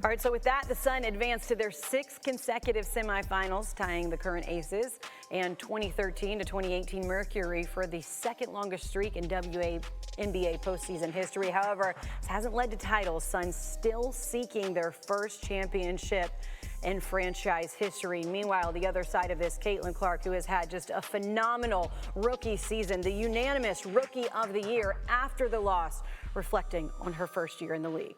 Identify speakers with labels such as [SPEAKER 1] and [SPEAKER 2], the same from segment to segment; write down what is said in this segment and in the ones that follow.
[SPEAKER 1] All right, so with that, the Sun advanced to their 6th consecutive semifinals, tying the current aces and 2013 to 2018 Mercury for the second longest streak in WNBA postseason history. However, this hasn't led to titles. Suns still seeking their first championship in franchise history. Meanwhile, the other side of this, Caitlin Clark, who has had just a phenomenal rookie season, the unanimous Rookie of the Year after the loss, reflecting on her first year in the league.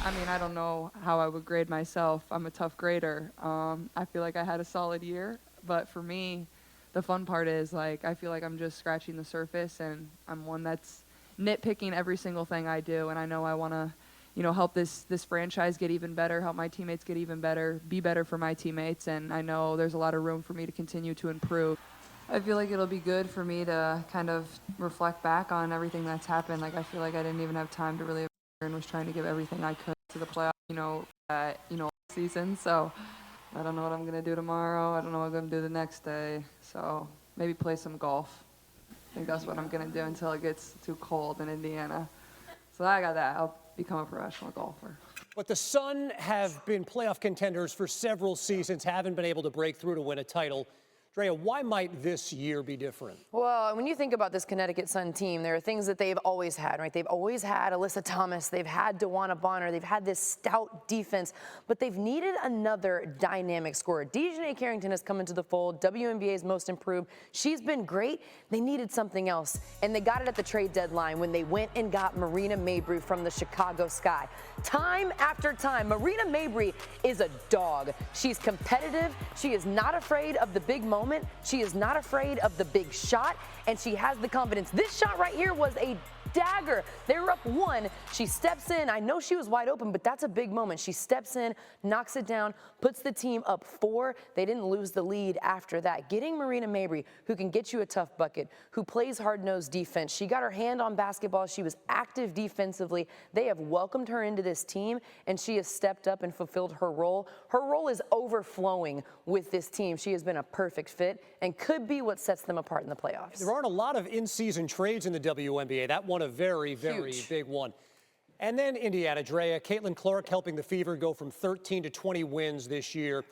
[SPEAKER 2] I mean, I don't know how I would grade myself. I'm a tough grader. I feel like I had a solid year, but for me, the fun part is, like, I feel like I'm just scratching the surface, and I'm one that's nitpicking every single thing I do, and I know I want to, you know, help this franchise get even better, help my teammates get even better, be better for my teammates, and I know there's a lot of room for me to continue to improve. I feel like it'll be good for me to kind of reflect back on everything that's happened. Like, I feel like I didn't even have time to really and was trying to give everything I could to the playoff, season. So I don't know what I'm going to do tomorrow. I don't know what I'm going to do the next day. So maybe play some golf. I think that's what I'm going to do until it gets too cold in Indiana. So I got that. I'll become a professional golfer.
[SPEAKER 3] But the Sun have been playoff contenders for several seasons, haven't been able to break through to win a title. Drea, why might this year be different?
[SPEAKER 4] Well, when you think about this Connecticut Sun team, there are things that they've always had, right? They've always had Alyssa Thomas, they've had DeWanna Bonner, they've had this stout defense, but they've needed another dynamic scorer. Dejanay Carrington has come into the fold, WNBA's most improved. She's been great. They needed something else, and they got it at the trade deadline when they went and got Marina Mabrey from the Chicago Sky. Time after time, Marina Mabrey is a dog. She's competitive. She is not afraid of the big moment. She is not afraid of the big shot, and she has the confidence. This shot right here was a dagger. They were up 1. She steps in. I know she was wide open, but that's a big moment. She steps in, knocks it down, puts the team up 4. They didn't lose the lead after that. Getting Marina Mabrey, who can get you a tough bucket, who plays hard-nosed defense. She got her hand on basketball. She was active defensively. They have welcomed her into this team, and she has stepped up and fulfilled her role. Her role is overflowing with this team. She has been a perfect fit and could be what sets them apart in the playoffs.
[SPEAKER 3] There aren't a lot of in-season trades in the WNBA. That one a very, very big one. And then Indiana, Drea, Caitlin Clark helping the Fever go from 13 to 20 wins this year.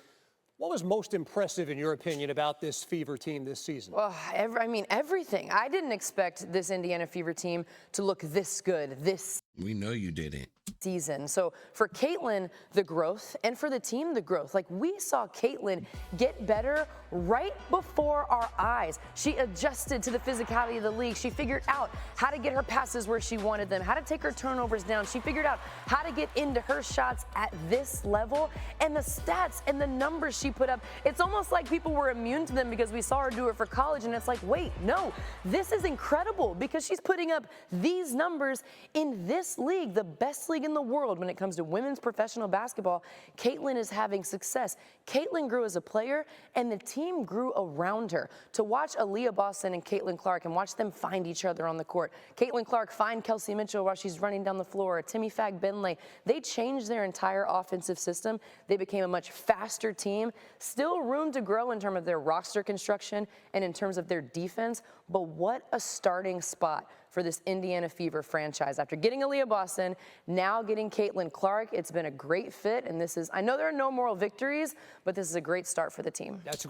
[SPEAKER 3] What was most impressive, in your opinion, about this Fever team this season?
[SPEAKER 4] Well, everything. I didn't expect this Indiana Fever team to look this good this
[SPEAKER 5] We know you didn't.
[SPEAKER 4] season. So for Caitlin, the growth, and for the team, the growth. Like, we saw Caitlin get better right before our eyes. She adjusted to the physicality of the league. She figured out how to get her passes where she wanted them, how to take her turnovers down. She figured out how to get into her shots at this level. And the stats and the numbers she put up, it's almost like people were immune to them because we saw her do it for college. And it's like, wait, no, this is incredible because she's putting up these numbers in this league, the best league in the world when it comes to women's professional basketball. Caitlin is having success. Caitlin grew as a player, and the team grew around her. To watch Aaliyah Boston and Caitlin Clark and watch them find each other on the court. Caitlin Clark find Kelsey Mitchell while she's running down the floor. Timmy Fag-Benley. They changed their entire offensive system. They became a much faster team. Still room to grow in terms of their roster construction and in terms of their defense, but what a starting spot for this Indiana Fever franchise. After getting Aaliyah Boston, now getting Caitlin Clark, it's been a great fit, and this is, I know there are no moral victories, but this is a great start for the team.
[SPEAKER 3] That's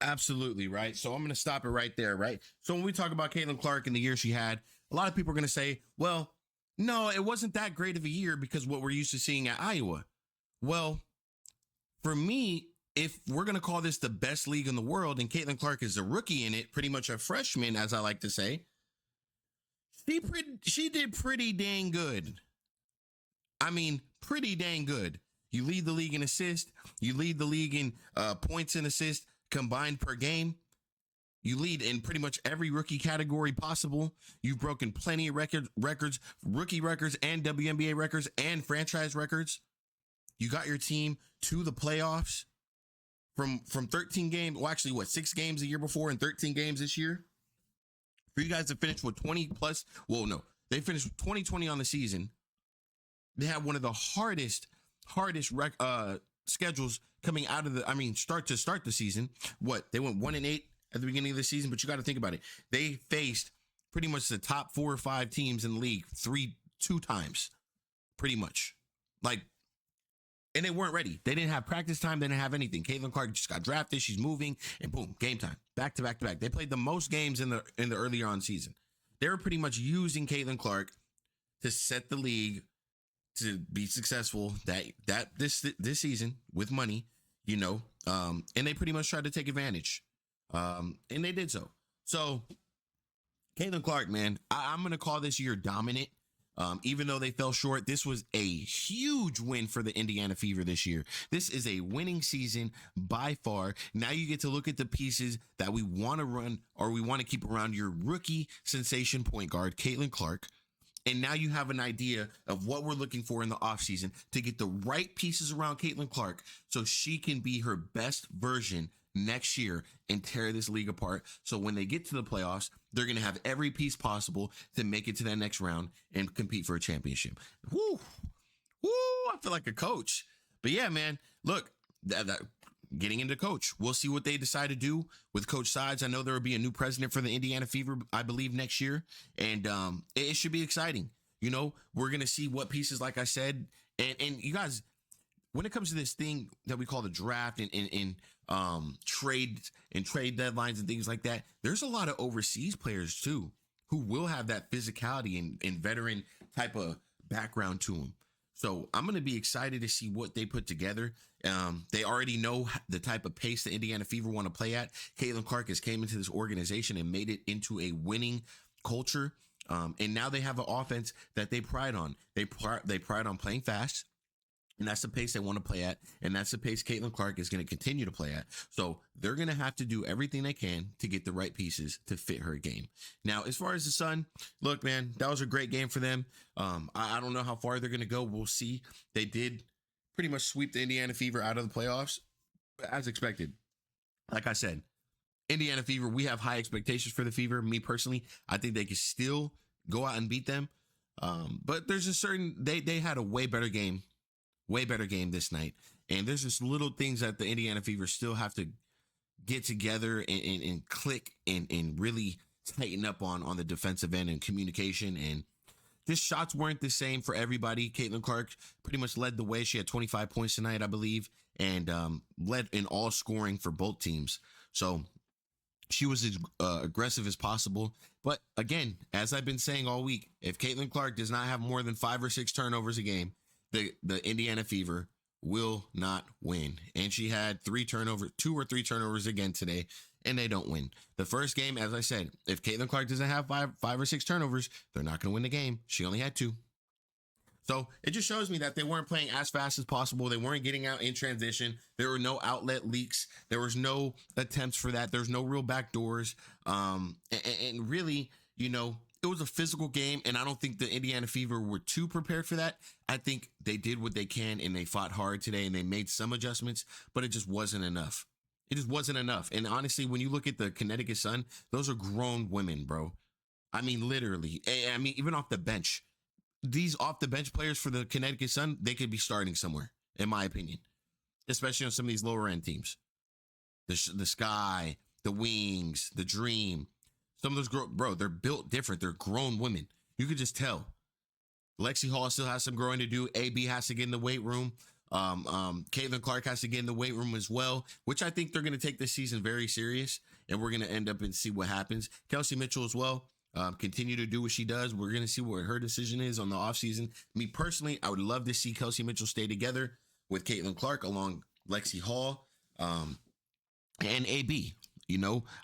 [SPEAKER 5] Absolutely, right? So I'm going to stop it right there, right? So when we talk about Caitlin Clark and the year she had, a lot of people are going to say, well, no, it wasn't that great of a year because what we're used to seeing at Iowa. Well, for me, if we're going to call this the best league in the world and Caitlin Clark is a rookie in it, pretty much a freshman, as I like to say, she did pretty dang good. I mean, pretty dang good. You lead the league in assists. You lead the league in points and assists combined per game. You lead in pretty much every rookie category possible. You've broken plenty of records, rookie records and WNBA records and franchise records. You got your team to the playoffs from 13 games. Well, actually, 6 games a year before and 13 games this year? For you guys to finish with 20 plus, well, no, they finished with 20-20 on the season. They had one of the hardest schedules coming out of start the season. They went 1-8 at the beginning of the season, but you got to think about it. They faced pretty much the top 4 or 5 teams in the league two times, pretty much. Like, and they weren't ready. They didn't have practice time. They didn't have anything. Caitlin Clark just got drafted. She's moving, and boom, game time. Back to back to back. They played the most games in the earlier on season. They were pretty much using Caitlin Clark to set the league to be successful this season with money, and they pretty much tried to take advantage, and they did so. So Caitlin Clark, man, I'm going to call this year dominant. Even though they fell short, this was a huge win for the Indiana Fever this year. This is a winning season by far. Now you get to look at the pieces that we want to run or we want to keep around your rookie sensation point guard, Caitlin Clark. And now you have an idea of what we're looking for in the offseason to get the right pieces around Caitlin Clark so she can be her best version next year and tear this league apart. So when they get to the playoffs, they're going to have every piece possible to make it to that next round and compete for a championship. Woo! Woo! I feel like a coach. But yeah, man, look, getting into coach. We'll see what they decide to do with Coach Sides. I know there will be a new president for the Indiana Fever, I believe, next year. And it should be exciting. We're going to see what pieces, like I said, and you guys, when it comes to this thing that we call the draft and trade deadlines and things like that, there's a lot of overseas players too who will have that physicality and veteran type of background to them. So I'm going to be excited to see what they put together. They already know the type of pace the Indiana Fever want to play at. Caitlin Clark has came into this organization and made it into a winning culture. And now they have an offense that they pride on. They pride on playing fast. And that's the pace they want to play at. And that's the pace Caitlin Clark is going to continue to play at. So they're going to have to do everything they can to get the right pieces to fit her game. Now, as far as the Sun, look, man, that was a great game for them. I don't know how far they're going to go. We'll see. They did pretty much sweep the Indiana Fever out of the playoffs as expected. Like I said, Indiana Fever, we have high expectations for the Fever. Me personally, I think they can still go out and beat them. But there's a certain, they had a way better game this night. And there's just little things that the Indiana Fever still have to get together and click and really tighten up on the defensive end and communication. And just shots weren't the same for everybody. Caitlin Clark pretty much led the way. She had 25 points tonight, I believe, and led in all scoring for both teams. So she was as aggressive as possible. But again, as I've been saying all week, if Caitlin Clark does not have more than 5 or 6 turnovers a game, the Indiana Fever will not win. And she had 2 or 3 turnovers again today, and they don't win. The first game, as I said, if Caitlin Clark doesn't have 5 or 6 turnovers, they're not going to win the game. She only had 2. So it just shows me that they weren't playing as fast as possible. They weren't getting out in transition. There were no outlet leaks. There was no attempts for that. There's no real back doors. And really, it was a physical game, and I don't think the Indiana Fever were too prepared for that. I think they did what they can, and they fought hard today, and they made some adjustments, but it just wasn't enough. It just wasn't enough. And honestly, when you look at the Connecticut Sun, those are grown women, bro. I mean, literally. I mean, even off the bench. These off-the-bench players for the Connecticut Sun, they could be starting somewhere, in my opinion, especially on some of these lower-end teams. The Sky, the Wings, the Dream. Some of those, they're built different. They're grown women. You could just tell. Lexi Hall still has some growing to do. AB has to get in the weight room. Caitlin Clark has to get in the weight room as well, which I think they're going to take this season very serious, and we're going to end up and see what happens. Kelsey Mitchell as well. Continue to do what she does. We're going to see what her decision is on the offseason. Me personally, I would love to see Kelsey Mitchell stay together with Caitlin Clark along Lexi Hall and AB.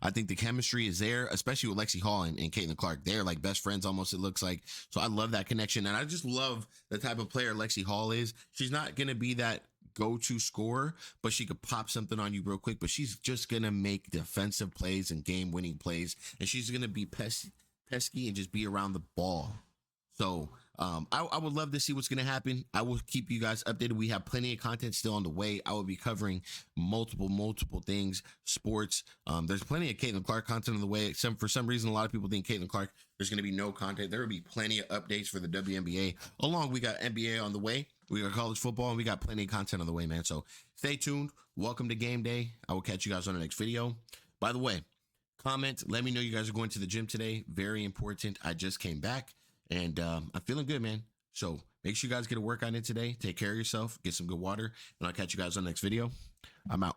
[SPEAKER 5] I think the chemistry is there, especially with Lexi Hall and Caitlin Clark. They're like best friends almost, it looks like. So I love that connection. And I just love the type of player Lexi Hall is. She's not going to be that go-to scorer, but she could pop something on you real quick. But she's just going to make defensive plays and game-winning plays. And she's going to be pesky and just be around the ball. So I would love to see what's going to happen. I will keep you guys updated. We have plenty of content still on the way. I will be covering multiple things, sports. There's plenty of Caitlin Clark content on the way. For some reason, a lot of people think Caitlin Clark, there's going to be no content. There will be plenty of updates for the WNBA. We got NBA on the way. We got college football, and we got plenty of content on the way, man. So stay tuned. Welcome to game day. I will catch you guys on the next video. By the way, comment. Let me know you guys are going to the gym today. Very important. I just came back. And I'm feeling good, man. So Make sure you guys get a workout in today. Take care of yourself. Get some good water. And I'll catch you guys on the next video. I'm out.